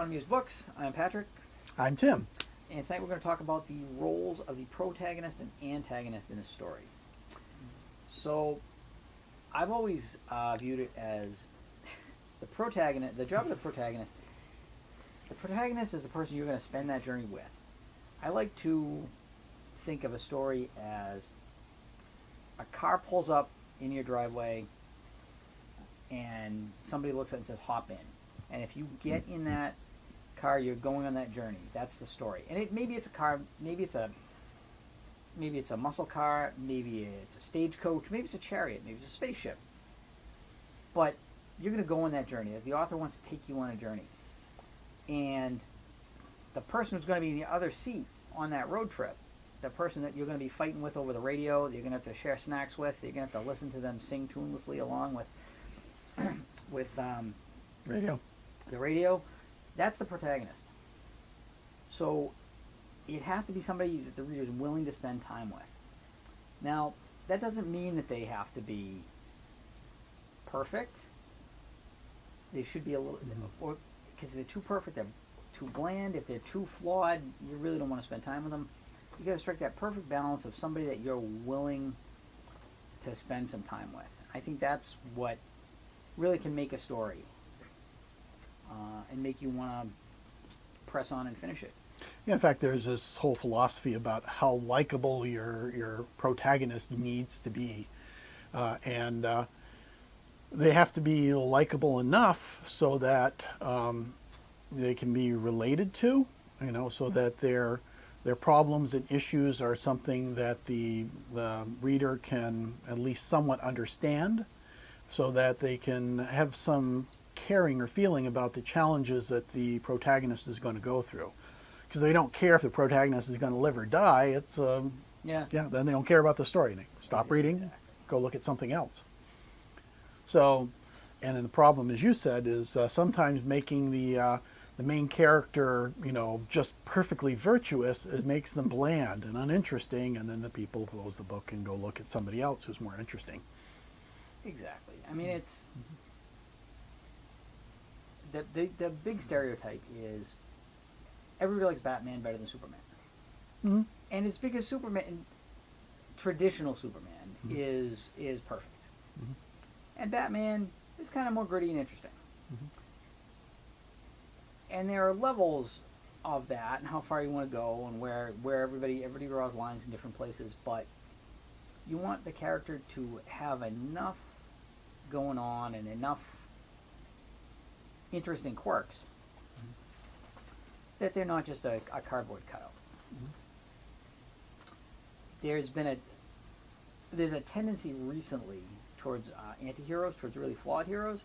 Fun Muse Books. I'm Patrick. I'm Tim. And tonight we're going to talk about the roles of the protagonist and antagonist in a story. So, I've always viewed it as the protagonist, the job of the protagonist. The protagonist is the person you're going to spend that journey with. I like to think of a story as a car pulls up in your driveway and somebody looks at it and says, hop in. And if you get in that car, you're going on that journey. That's the story. And maybe it's a car, maybe it's a muscle car, maybe it's a stagecoach, maybe it's a chariot, maybe it's a spaceship. But you're going to go on that journey. The author wants to take you on a journey. And the person who's going to be in the other seat on that road trip, the person that you're going to be fighting with over the radio, that you're going to have to share snacks with, that you're going to have to listen to them sing tunelessly along with the radio, that's the protagonist. So it has to be somebody that the reader is willing to spend time with. Now, that doesn't mean that they have to be perfect. They should be a little, or because if they're too perfect, they're too bland. If they're too flawed, you really don't want to spend time with them. You got to strike that perfect balance of somebody that you're willing to spend some time with. I think that's what really can make a story and make you want to press on and finish it. Yeah, in fact, there's this whole philosophy about how likable your protagonist needs to be. And they have to be likable enough so that they can be related to, so that their problems and issues are something that the reader can at least somewhat understand, so that they can have some caring or feeling about the challenges that the protagonist is going to go through. Because they don't care if the protagonist is going to live or die. It's then they don't care about the story. They stop reading, go look at something else. So, and then the problem, as you said, is sometimes making the main character, just perfectly virtuous, it makes them bland and uninteresting, and then the people close the book and go look at somebody else who's more interesting. Exactly. I mean, it's the big stereotype is everybody likes Batman better than Superman. Mm-hmm. And it's because Superman, traditional Superman, is perfect. Mm-hmm. And Batman is kind of more gritty and interesting. Mm-hmm. And there are levels of that and how far you want to go and where everybody draws lines in different places, but you want the character to have enough going on and enough interesting quirks that they're not just a cardboard cutout. There's a tendency recently towards anti-heroes, towards really flawed heroes,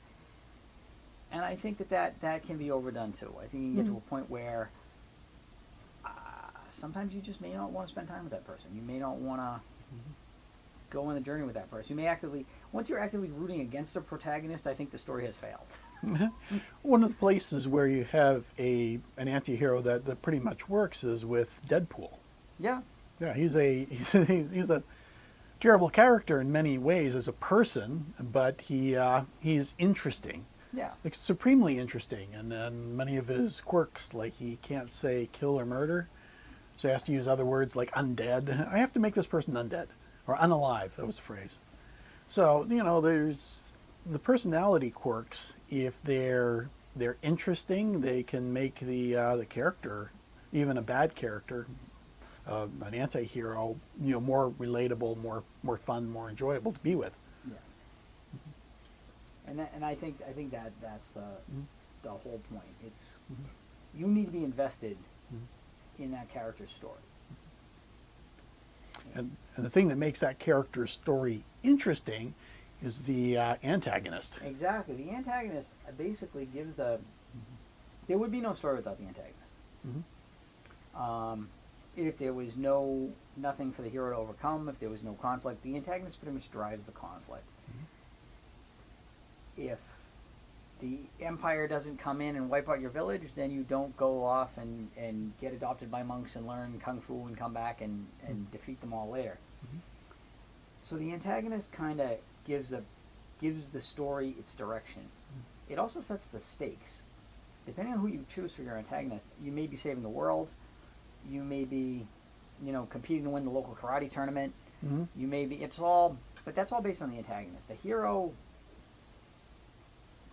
and I think that can be overdone too. I think you can get to a point where sometimes you just may not want to spend time with that person. You may not want to go on the journey with that person. You may once you're actively rooting against the protagonist, I think the story has failed. One of the places where you have an anti-hero that pretty much works is with Deadpool. Yeah. Yeah, he's a terrible character in many ways as a person, but he's interesting. Yeah. Like, supremely interesting. And then many of his quirks, like he can't say kill or murder, so he has to use other words like undead. I have to make this person undead. Or unalive, that was the phrase. So, there's the personality quirks. If they're interesting, they can make the character, even a bad character, an anti-hero, more relatable, more fun, more enjoyable to be with. Yeah. And I think that's the whole point. It's you need to be invested in that character's story. And the thing that makes that character's story interesting is the antagonist. Exactly. The antagonist basically gives there would be no story without the antagonist. If there was nothing for the hero to overcome, if there was no conflict, the antagonist pretty much drives the conflict. If the Empire doesn't come in and wipe out your village, then you don't go off and get adopted by monks and learn kung fu and come back and defeat them all later. So the antagonist kind of gives the story its direction. It also sets the stakes. depending on who you choose for your antagonist, you may be saving the world. You may be, competing to win the local karate tournament. Mm-hmm. You may be. But that's all based on the antagonist. The hero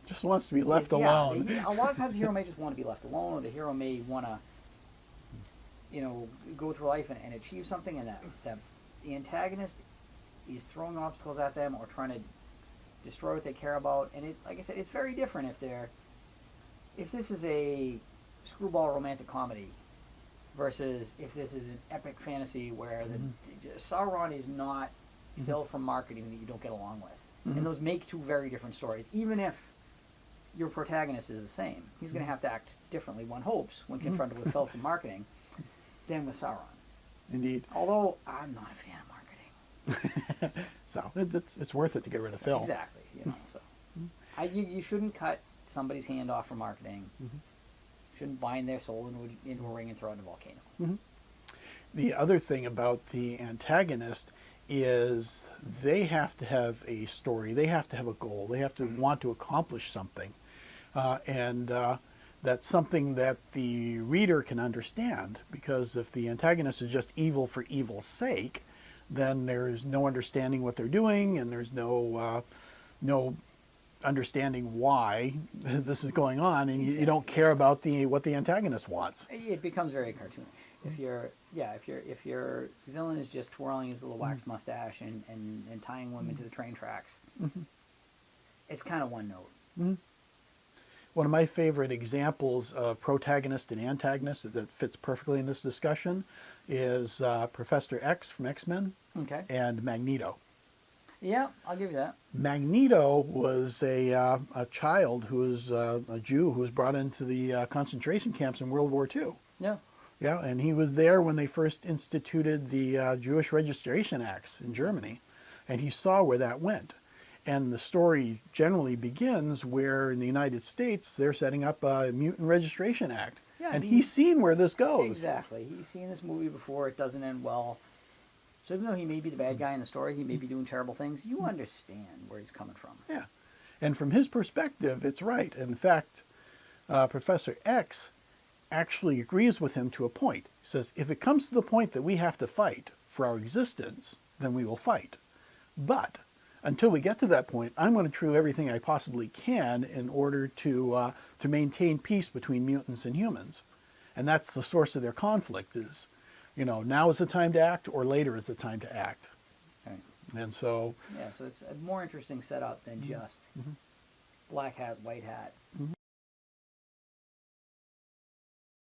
Just wants to be left yeah, alone. A lot of times the hero may just want to be left alone, or the hero may want to, go through life and achieve something, and that the antagonist is throwing obstacles at them or trying to destroy what they care about. And like I said, it's very different if this is a screwball romantic comedy versus if this is an epic fantasy where the Sauron is not filled from marketing that you don't get along with. And those make two very different stories, even if your protagonist is the same. He's going to have to act differently, one hopes, when confronted with filth from marketing, than with Sauron. Indeed. Although I'm not a fan of marketing. So it's worth it to get rid of Phil. Exactly. So you shouldn't cut somebody's hand off for marketing. Shouldn't bind their soul into a ring and throw it in a volcano. The other thing about the antagonist is they have to have a story. They have to have a goal. They have to want to accomplish something. And that's something that the reader can understand, because if the antagonist is just evil for evil's sake, then there's no understanding what they're doing, and there's no understanding why this is going on, and you don't care about what the antagonist wants. It becomes very cartoonish. If your villain is just twirling his little wax mustache and tying women to the train tracks, it's kind of one note. One of my favorite examples of protagonist and antagonist that fits perfectly in this discussion is Professor X from X-Men and Magneto. Yeah, I'll give you that. Magneto was a child who was a Jew who was brought into the concentration camps in World War II. Yeah. Yeah, and he was there when they first instituted the Jewish Registration Acts in Germany, and he saw where that went. And the story generally begins where in the United States they're setting up a Mutant Registration Act. Yeah, and he's seen where this goes. Exactly. He's seen this movie before. It doesn't end well. So even though he may be the bad guy in the story, he may be doing terrible things, you understand where he's coming from. Yeah. And from his perspective, it's right. In fact, Professor X actually agrees with him to a point. He says, if it comes to the point that we have to fight for our existence, then we will fight. But until we get to that point, I'm going to do everything I possibly can in order to maintain peace between mutants and humans. And that's the source of their conflict is, now is the time to act or later is the time to act. Right. And so... Yeah, so it's a more interesting setup than just black hat, white hat.